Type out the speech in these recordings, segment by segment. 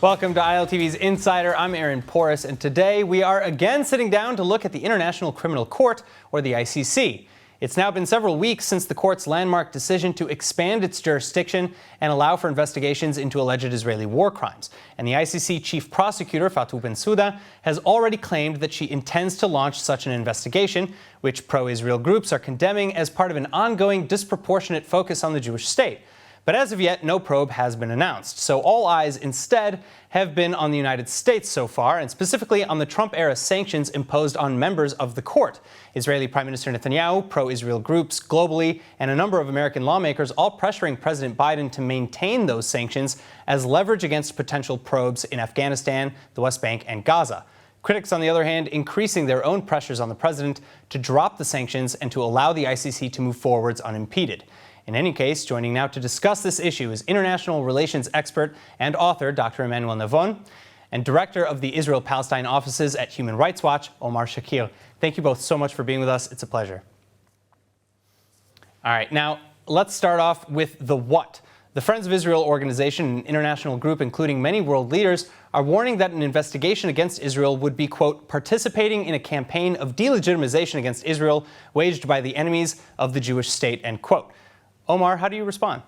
Welcome to ILTV's Insider. I'm Aaron Porras, and today we are again sitting down to look at the International Criminal Court, or the ICC. It's now been several weeks since the court's landmark decision to expand its jurisdiction and allow for investigations into alleged Israeli war crimes. And the ICC chief prosecutor, Fatou Bensouda, has already claimed that she intends to launch such an investigation, which pro-Israel groups are condemning as part of an ongoing disproportionate focus on the Jewish state. But as of yet, no probe has been announced. So all eyes instead have been on the United States so far, and specifically on the Trump-era sanctions imposed on members of the court. Israeli Prime Minister Netanyahu, pro-Israel groups globally, and a number of American lawmakers all pressuring President Biden to maintain those sanctions as leverage against potential probes in Afghanistan, the West Bank, and Gaza. Critics, on the other hand, increasing their own pressures on the president to drop the sanctions and to allow the ICC to move forwards unimpeded. In any case, joining now to discuss this issue is international relations expert and author Dr. Emmanuel Navon and director of the Israel-Palestine offices at Human Rights Watch, Omar Shakir. Thank you both so much for being with us. It's a pleasure. All right, now let's start off with the what. The Friends of Israel organization, an international group including many world leaders, are warning that an investigation against Israel would be, quote, participating in a campaign of delegitimization against Israel waged by the enemies of the Jewish state, end quote. Omar, how do you respond?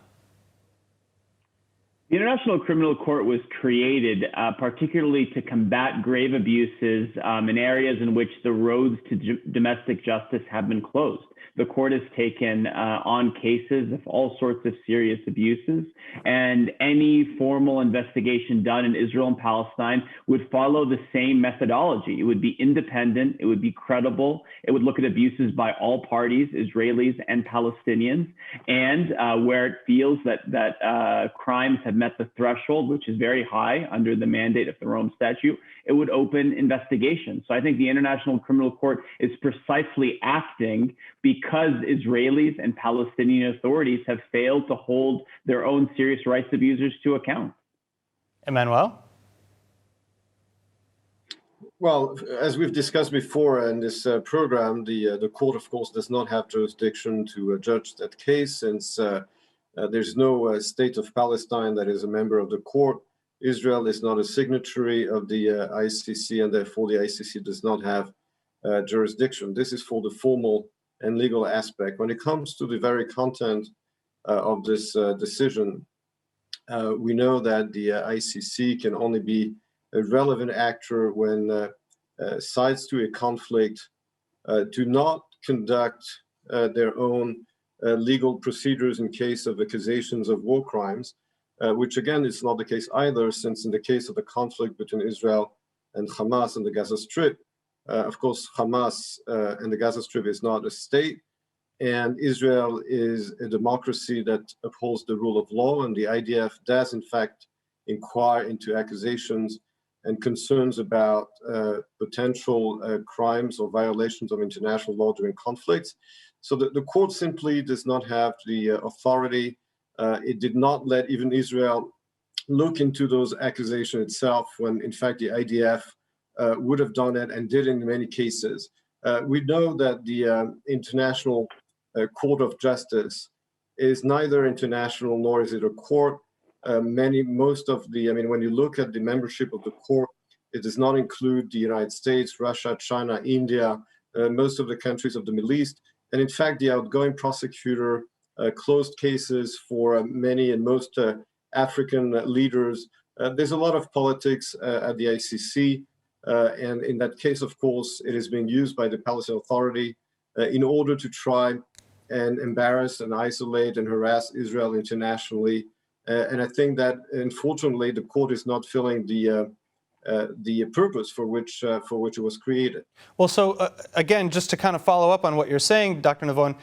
The International Criminal Court was created particularly to combat grave abuses in areas in which the roads to domestic justice have been closed. The court has taken on cases of all sorts of serious abuses, and any formal investigation done in Israel and Palestine would follow the same methodology. It would be independent, it would be credible, it would look at abuses by all parties, Israelis and Palestinians, and where it feels that crimes have met the threshold, which is very high under the mandate of the Rome Statute, it would open investigations. So I think the International Criminal Court is precisely acting because Israelis and Palestinian authorities have failed to hold their own serious rights abusers to account. Emmanuel? Well, as we've discussed before in this program, the court, of course, does not have jurisdiction to judge that case since there's no state of Palestine that is a member of the court. Israel is not a signatory of the ICC, and therefore the ICC does not have jurisdiction. This is for the formal and legal aspect. When it comes to the very content of this decision, we know that the ICC can only be a relevant actor when sides to a conflict do not conduct their own legal procedures in case of accusations of war crimes, which again is not the case either, since in the case of the conflict between Israel and Hamas and the Gaza Strip, of course, Hamas and the Gaza Strip is not a state, and Israel is a democracy that upholds the rule of law, and the IDF does, in fact, inquire into accusations and concerns about potential crimes or violations of international law during conflicts. So the court simply does not have the authority. It did not let even Israel look into those accusations itself when, in fact, the IDF would have done it and did in many cases. We know that the International Court of Justice is neither international nor is it a court. When you look at the membership of the court, it does not include the United States, Russia, China, India, most of the countries of the Middle East. And in fact, the outgoing prosecutor closed cases for many and most African leaders. There's a lot of politics at the ICC. And in that case, of course, it is being used by the Palestinian Authority in order to try and embarrass and isolate and harass Israel internationally. And I think that, unfortunately, the court is not filling the purpose for which it was created. Well, so again, just to kind of follow up on what you're saying, Dr. Navon,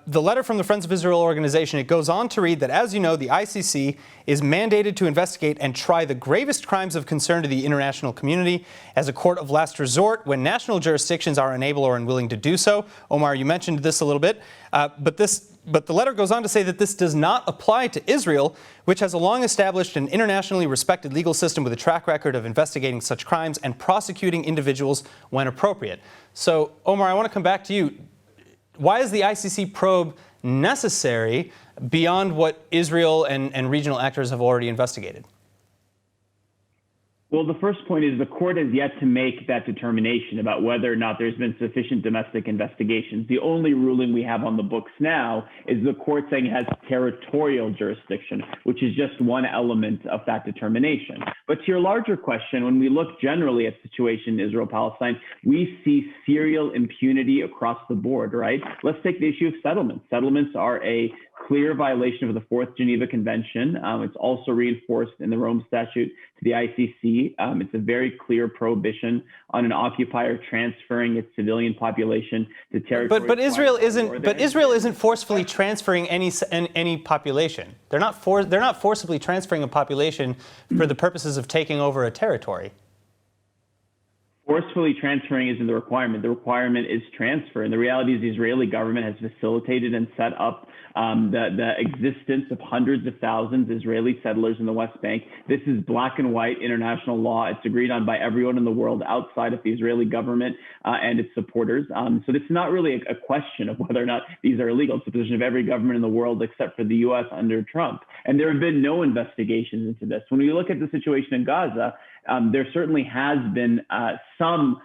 the letter from the Friends of Israel organization, it goes on to read that, as you know, the ICC is mandated to investigate and try the gravest crimes of concern to the international community as a court of last resort when national jurisdictions are unable or unwilling to do so. Omar, you mentioned this a little bit, but the letter goes on to say that this does not apply to Israel, which has a long established and internationally respected legal system with a track record of investigating such crimes and prosecuting individuals when appropriate. So, Omar, I want to come back to you. Why is the ICC probe necessary beyond what Israel and regional actors have already investigated? Well, the first point is the court has yet to make that determination about whether or not there's been sufficient domestic investigations. The only ruling we have on the books now is the court saying it has territorial jurisdiction, which is just one element of that determination. But to your larger question, when we look generally at the situation in Israel-Palestine, we see serial impunity across the board, right? Let's take the issue of settlements. Settlements are a clear violation of the Fourth Geneva Convention. It's also reinforced in the Rome Statute to the ICC. It's a very clear prohibition on an occupier transferring its civilian population to territory. But Israel isn't forcefully transferring any population. They're not forcibly transferring a population for the purposes of taking over a territory. Forcefully transferring isn't the requirement. The requirement is transfer. And the reality is the Israeli government has facilitated and set up the existence of hundreds of thousands of Israeli settlers in the West Bank. This is black and white international law. It's agreed on by everyone in the world outside of the Israeli government and its supporters. So this is not really a question of whether or not these are illegal. It's the position of every government in the world except for the U.S. under Trump. And there have been no investigations into this. When we look at the situation in Gaza, there certainly has been some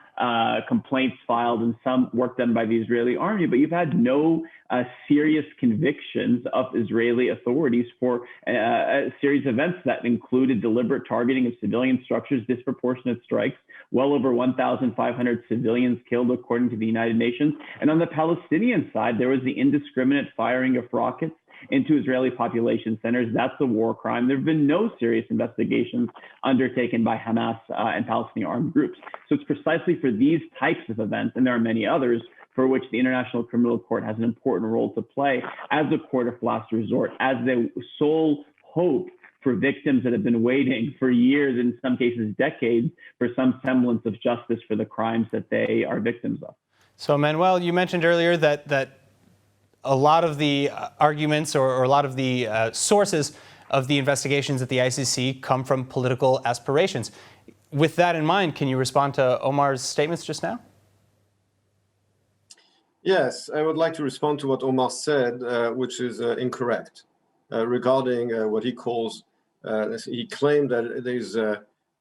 complaints filed and some work done by the Israeli army, but you've had no serious convictions of Israeli authorities for a series of events that included deliberate targeting of civilian structures, disproportionate strikes, well over 1,500 civilians killed according to the United Nations. And on the Palestinian side, there was the indiscriminate firing of rockets into Israeli population centers. That's a war crime. There have been no serious investigations undertaken by Hamas and Palestinian armed groups. So it's precisely for these types of events, and there are many others, for which the International Criminal Court has an important role to play as a court of last resort, as the sole hope for victims that have been waiting for years, in some cases decades, for some semblance of justice for the crimes that they are victims of. So, Emmanuel, you mentioned earlier that a lot of the arguments or a lot of the sources of the investigations at the ICC come from political aspirations. With that in mind, can you respond to Omar's statements just now? Yes, I would like to respond to what Omar said, which is incorrect regarding what he calls, he claimed that these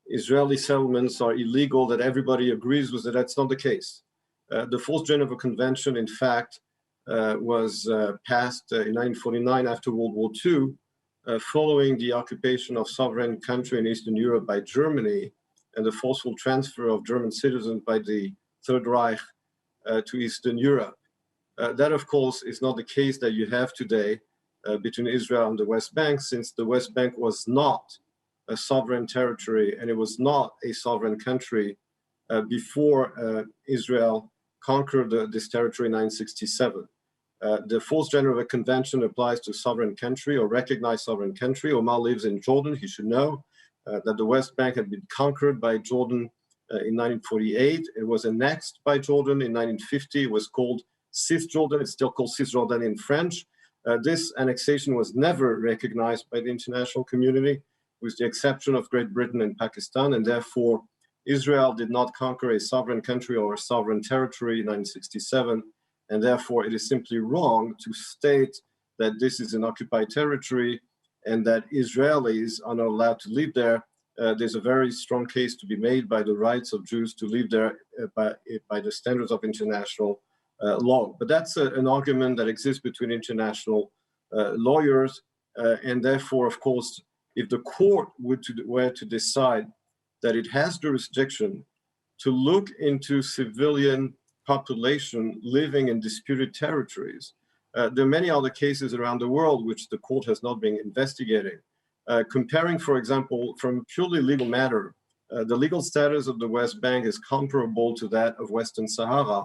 Israeli settlements are illegal, that everybody agrees with it. That's not the case. The Fourth Geneva Convention, in fact, was passed in 1949 after World War II, following the occupation of sovereign country in Eastern Europe by Germany and the forceful transfer of German citizens by the Third Reich to Eastern Europe. That, of course, is not the case that you have today between Israel and the West Bank, since the West Bank was not a sovereign territory and it was not a sovereign country before Israel conquered this territory in 1967. The Fourth Geneva Convention applies to sovereign country or recognized sovereign country. Omar lives in Jordan. He should know that the West Bank had been conquered by Jordan in 1948. It was annexed by Jordan in 1950. It was called Cisjordan. It's still called Cisjordan in French. This annexation was never recognized by the international community, with the exception of Great Britain and Pakistan, and therefore Israel did not conquer a sovereign country or a sovereign territory in 1967, and therefore it is simply wrong to state that this is an occupied territory and that Israelis are not allowed to live there. There's a very strong case to be made by the rights of Jews to live there by the standards of international law. But that's an argument that exists between international lawyers, and therefore, of course, if the court were to decide that it has jurisdiction to look into civilian population living in disputed territories. There are many other cases around the world which the court has not been investigating. Comparing, for example, from purely legal matter, the legal status of the West Bank is comparable to that of Western Sahara,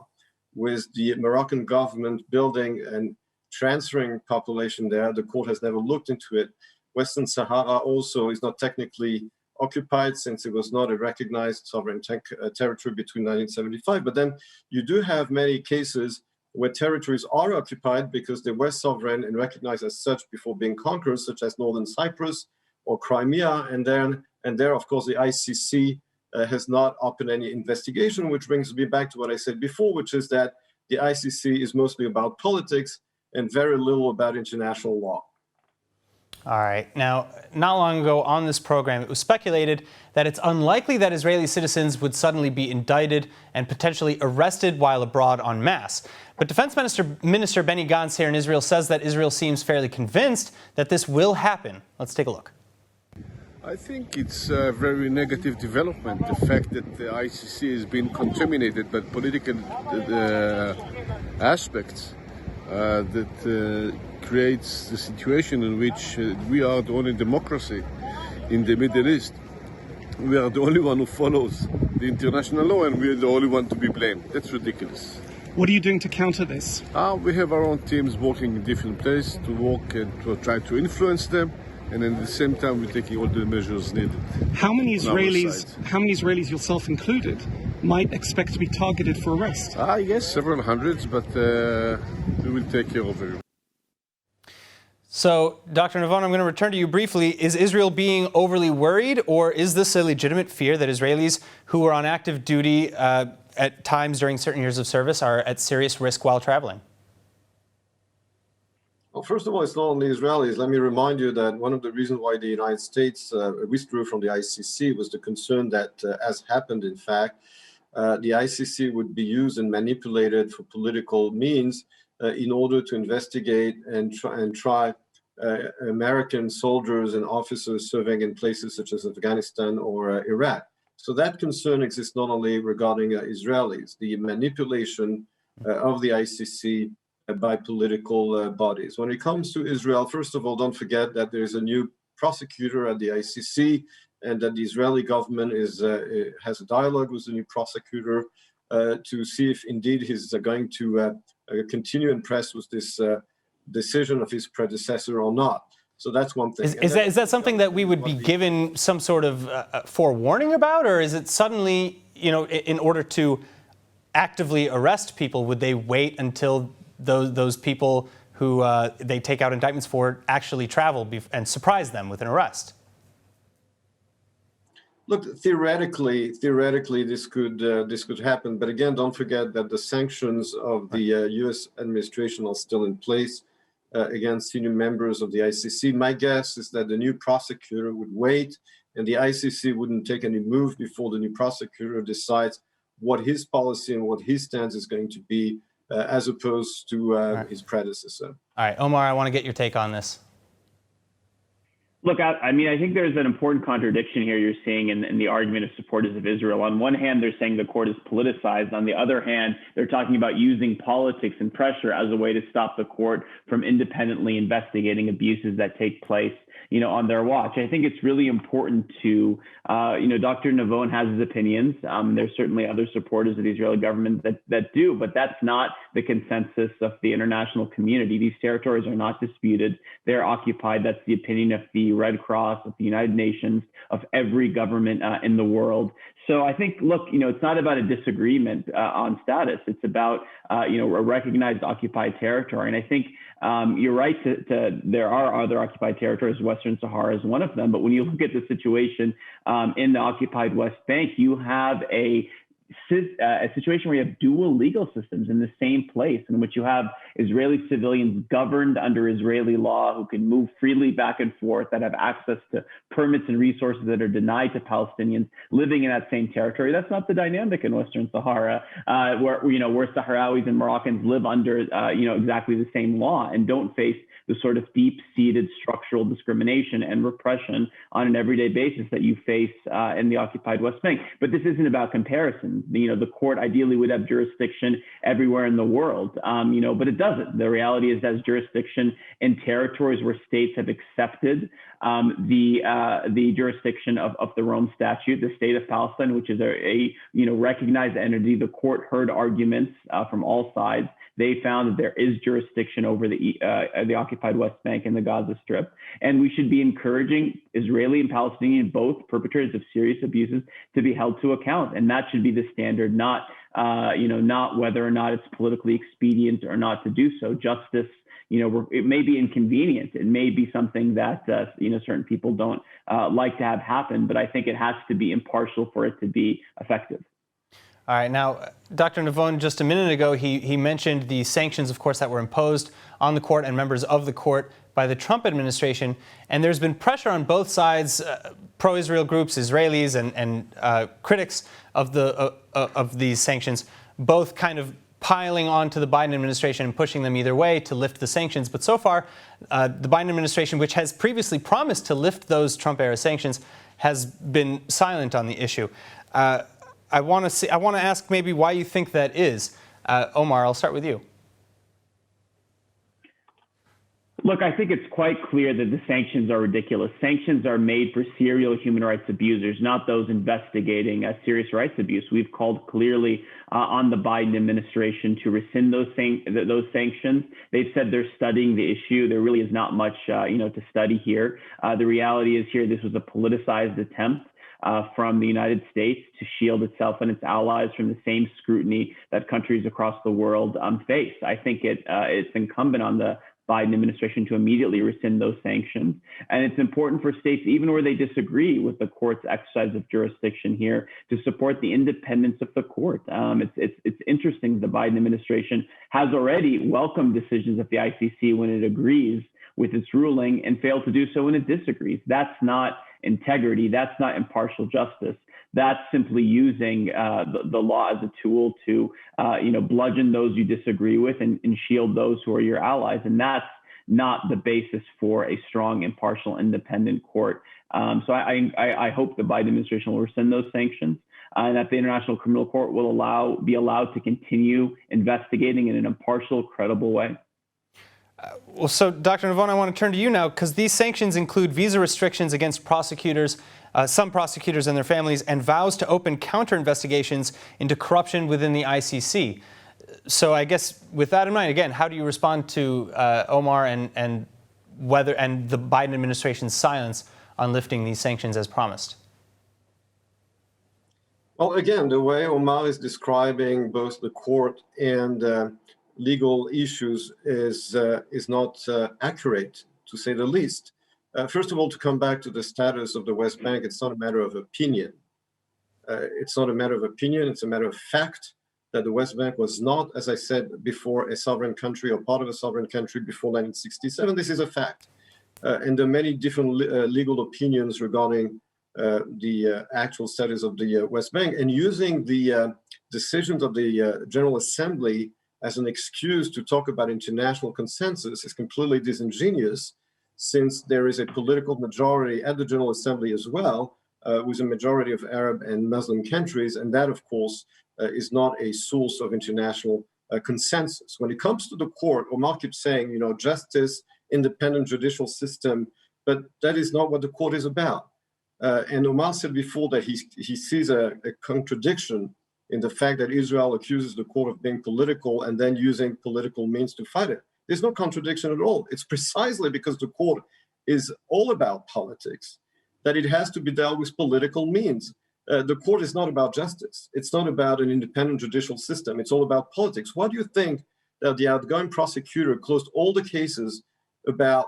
with the Moroccan government building and transferring population there. The court has never looked into it. Western Sahara also is not technically occupied, since it was not a recognized sovereign territory between 1975. But then you do have many cases where territories are occupied because they were sovereign and recognized as such before being conquered, such as Northern Cyprus or Crimea. And there, of course, the ICC has not opened any investigation, which brings me back to what I said before, which is that the ICC is mostly about politics and very little about international law. All right. Now, not long ago on this program, it was speculated that it's unlikely that Israeli citizens would suddenly be indicted and potentially arrested while abroad en masse. But Defense Minister Benny Gantz here in Israel says that Israel seems fairly convinced that this will happen. Let's take a look. I think it's a very negative development, the fact that the ICC has been contaminated by political aspects that creates the situation in which we are the only democracy in the Middle East. We are the only one who follows the international law, and we are the only one to be blamed. That's ridiculous. What are you doing to counter this? We have our own teams working in different places to work and to try to influence them, and at the same time we're taking all the measures needed. How many Israelis, yourself included, might expect to be targeted for arrest? Yes, several hundreds, but we will take care of it. So, Dr. Navon, I'm going to return to you briefly. Is Israel being overly worried, or is this a legitimate fear that Israelis who are on active duty at times during certain years of service are at serious risk while traveling? Well, first of all, it's not only Israelis. Let me remind you that one of the reasons why the United States withdrew from the ICC was the concern that, as happened, in fact, the ICC would be used and manipulated for political means in order to investigate and try American soldiers and officers serving in places such as Afghanistan or Iraq. So that concern exists not only regarding Israelis, the manipulation of the ICC by political bodies. When it comes to Israel, first of all, don't forget that there's a new prosecutor at the ICC, and that the Israeli government has a dialogue with the new prosecutor to see if indeed he's going to continue and press with this decision of his predecessor or not. So that's one thing. Is that something that we would be given some sort of forewarning about, or is it suddenly, in order to actively arrest people, would they wait until those people who they take out indictments for actually travel and surprise them with an arrest? Look, theoretically, this could happen. But again, don't forget that the sanctions of the U.S. administration are still in place against senior members of the ICC. My guess is that the new prosecutor would wait, and the ICC wouldn't take any move before the new prosecutor decides what his policy and what his stance is going to be, as opposed to his predecessor. All right, Omar, I want to get your take on this. Look, I mean, I think there's an important contradiction here you're seeing in the argument of supporters of Israel. On one hand, they're saying the court is politicized. On the other hand, they're talking about using politics and pressure as a way to stop the court from independently investigating abuses that take place, on their watch. I think it's really important to, Dr. Navon has his opinions. There's certainly other supporters of the Israeli government that do, but that's not the consensus of the international community. These territories are not disputed. They're occupied. That's the opinion of the Red Cross, of the United Nations, of every government in the world. So I think, look, it's not about a disagreement on status. It's about, a recognized occupied territory. And I think you're right there are other occupied territories. Western Sahara is one of them. But when you look at the situation in the occupied West Bank, you have a situation where you have dual legal systems in the same place, in which you have Israeli civilians governed under Israeli law who can move freely back and forth, that have access to permits and resources that are denied to Palestinians living in that same territory. That's not the dynamic in Western Sahara, where Sahrawis and Moroccans live under exactly the same law and don't face the sort of deep-seated structural discrimination and repression on an everyday basis that you face in the occupied West Bank. But this isn't about comparison. The court ideally would have jurisdiction everywhere in the world, but it doesn't. The reality is it has jurisdiction in territories where states have accepted the jurisdiction of the Rome Statute. The state of Palestine, which is a recognized entity, the court heard arguments from all sides. They found that there is jurisdiction over the occupied West Bank and the Gaza Strip. And we should be encouraging Israeli and Palestinian, both perpetrators of serious abuses, to be held to account. And that should be the standard, not whether or not it's politically expedient or not to do so. Justice, it may be inconvenient. It may be something that, certain people don't like to have happen, but I think it has to be impartial for it to be effective. All right, now, Dr. Navon, just a minute ago, he mentioned the sanctions, of course, that were imposed on the court and members of the court by the Trump administration. And there's been pressure on both sides, pro-Israel groups, Israelis, and critics of these sanctions, both kind of piling on to the Biden administration and pushing them either way to lift the sanctions. But so far, the Biden administration, which has previously promised to lift those Trump-era sanctions, has been silent on the issue. I want to ask maybe why you think that is. Omar, I'll start with you. Look, I think it's quite clear that the sanctions are ridiculous. Sanctions are made for serial human rights abusers, not those investigating serious rights abuse. We've called clearly on the Biden administration to rescind those sanctions. They've said they're studying the issue. There really is not much, to study here. The reality is here, this was a politicized attempt from the United States to shield itself and its allies from the same scrutiny that countries across the world face. I think it's incumbent on the Biden administration to immediately rescind those sanctions. And it's important for states, even where they disagree with the court's exercise of jurisdiction here, to support the independence of the court. It's interesting the Biden administration has already welcomed decisions of the ICC when it agrees with its ruling and failed to do so when it disagrees. That's not integrity. That's not impartial justice. That's simply using the law as a tool to, bludgeon those you disagree with and shield those who are your allies. And that's not the basis for a strong, impartial, independent court. So I hope the Biden administration will rescind those sanctions and that the International Criminal Court will be allowed to continue investigating in an impartial, credible way. Well, so, Dr. Navon, I want to turn to you now, because these sanctions include visa restrictions against prosecutors, some prosecutors and their families, and vows to open counter-investigations into corruption within the ICC. So I guess with that in mind, again, how do you respond to Omar and the Biden administration's silence on lifting these sanctions as promised? Well, again, the way Omar is describing both the court and legal issues is not accurate, to say the least. First of all, to come back to the status of the West Bank, it's not a matter of opinion. It's not a matter of opinion, it's a matter of fact that the West Bank was not, as I said before, a sovereign country or part of a sovereign country before 1967. This is a fact. And there are many different legal opinions regarding the actual status of the West Bank. And using the decisions of the General Assembly as an excuse to talk about international consensus is completely disingenuous, since there is a political majority at the General Assembly as well, with a majority of Arab and Muslim countries, and that, of course, is not a source of international consensus. When it comes to the court, Omar keeps saying, justice, independent judicial system, but that is not what the court is about. And Omar said before that he sees a contradiction in the fact that Israel accuses the court of being political and then using political means to fight it. There's no contradiction at all. It's precisely because the court is all about politics that it has to be dealt with political means. The court is not about justice. It's not about an independent judicial system. It's all about politics. Why do you think that the outgoing prosecutor closed all the cases about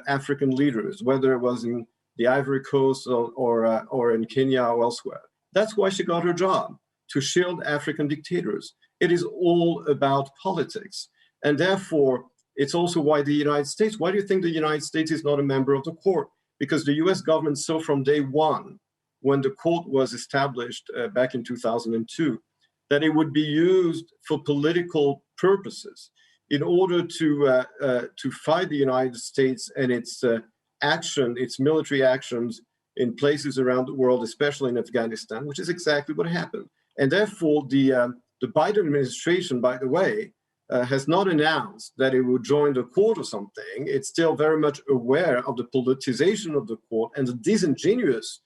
African leaders, whether it was in the Ivory Coast or in Kenya or elsewhere? That's why she got her job, to shield African dictators. It is all about politics. And therefore, it's also why the United States, why do you think the United States is not a member of the court? Because the US government saw from day one, when the court was established back in 2002, that it would be used for political purposes in order to fight the United States and its its military actions in places around the world, especially in Afghanistan, which is exactly what happened. And therefore, the Biden administration, by the way, has not announced that it will join the court or something. It's still very much aware of the politicization of the court and the disingenuous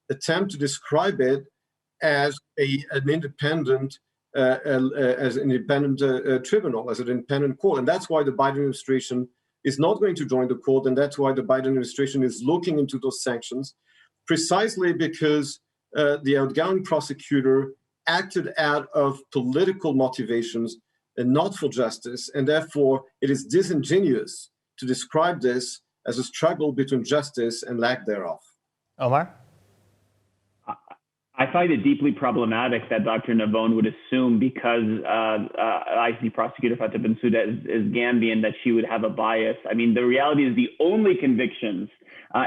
attempt to describe it as an independent tribunal, as an independent court. And that's why the Biden administration is not going to join the court, and that's why the Biden administration is looking into those sanctions, precisely because the outgoing prosecutor acted out of political motivations and not for justice, and therefore it is disingenuous to describe this as a struggle between justice and lack thereof. Omar? I find it deeply problematic that Dr. Navon would assume because ICC prosecutor Fatah Bensouda is Gambian that she would have a bias. I mean, the reality is the only convictions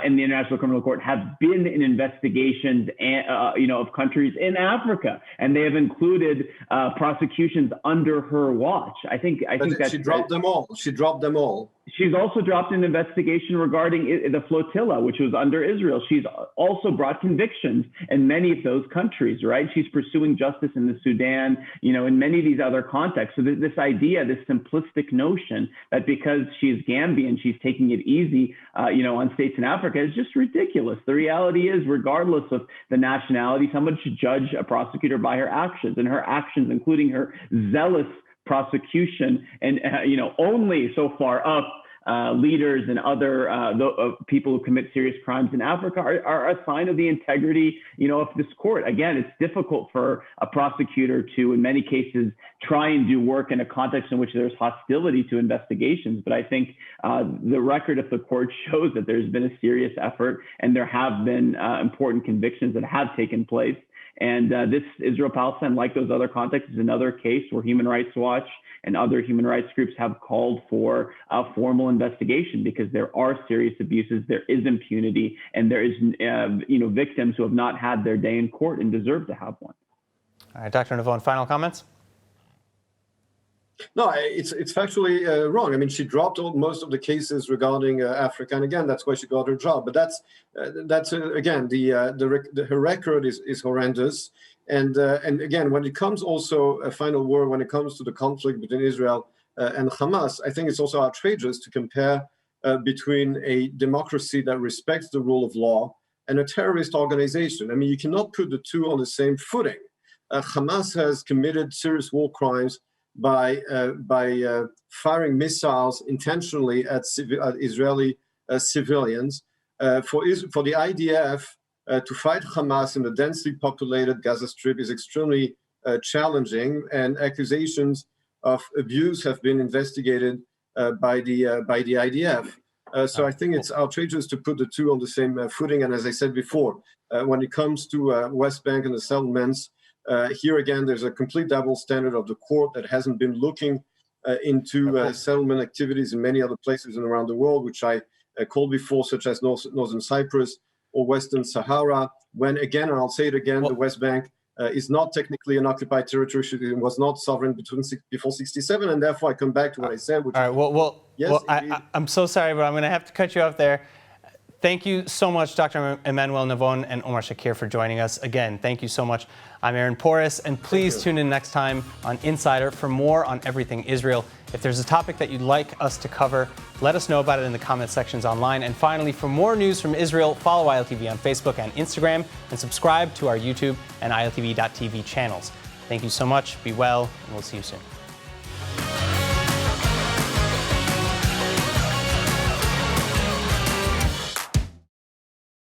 in the International Criminal Court have been in investigations, of countries in Africa, and they have included prosecutions under her watch. I think that she dropped them all. She dropped them all. She's also dropped an investigation regarding the flotilla, which was under Israel. She's also brought convictions in many of those countries, right? She's pursuing justice in the Sudan, in many of these other contexts. So this idea, this simplistic notion that because she's Gambian, she's taking it easy, on states in Africa is just ridiculous. The reality is, regardless of the nationality, someone should judge a prosecutor by her actions, and her actions, including her zealous prosecution and only so far up leaders and other people who commit serious crimes in Africa are a sign of the integrity of this court. Again, it's difficult for a prosecutor to, in many cases, try and do work in a context in which there's hostility to investigations. But I think the record of the court shows that there's been a serious effort, and there have been important convictions that have taken place. And this Israel-Palestine, like those other contexts, is another case where Human Rights Watch and other human rights groups have called for a formal investigation because there are serious abuses, there is impunity, and there is, victims who have not had their day in court and deserve to have one. All right, Dr. Navon, final comments? No, it's factually wrong. I mean, she dropped most of the cases regarding Africa, and again, that's why she got her job. But that's again, her record is horrendous. And again, when it comes also a final word, when it comes to the conflict between Israel and Hamas, I think it's also outrageous to compare between a democracy that respects the rule of law and a terrorist organization. I mean, you cannot put the two on the same footing. Hamas has committed serious war crimes by firing missiles intentionally at Israeli civilians. For the IDF to fight Hamas in the densely populated Gaza Strip is extremely challenging, and accusations of abuse have been investigated by the IDF. So I think it's outrageous to put the two on the same footing. And as I said before, when it comes to West Bank and the settlements, here again, there's a complete double standard of the court that hasn't been looking into settlement activities in many other places and around the world, which I called before, such as Northern Cyprus or Western Sahara, when again, and I'll say it again, the West Bank is not technically an occupied territory. It was not sovereign before 67, and therefore I come back to what I said. Which I'm so sorry, but I'm going to have to cut you off there. Thank you so much, Dr. Emmanuel Navon and Omar Shakir, for joining us. Again, thank you so much. I'm Aaron Porras, and please tune in next time on Insider for more on everything Israel. If there's a topic that you'd like us to cover, let us know about it in the comment sections online. And finally, for more news from Israel, follow ILTV on Facebook and Instagram, and subscribe to our YouTube and ILTV.tv channels. Thank you so much. Be well, and we'll see you soon.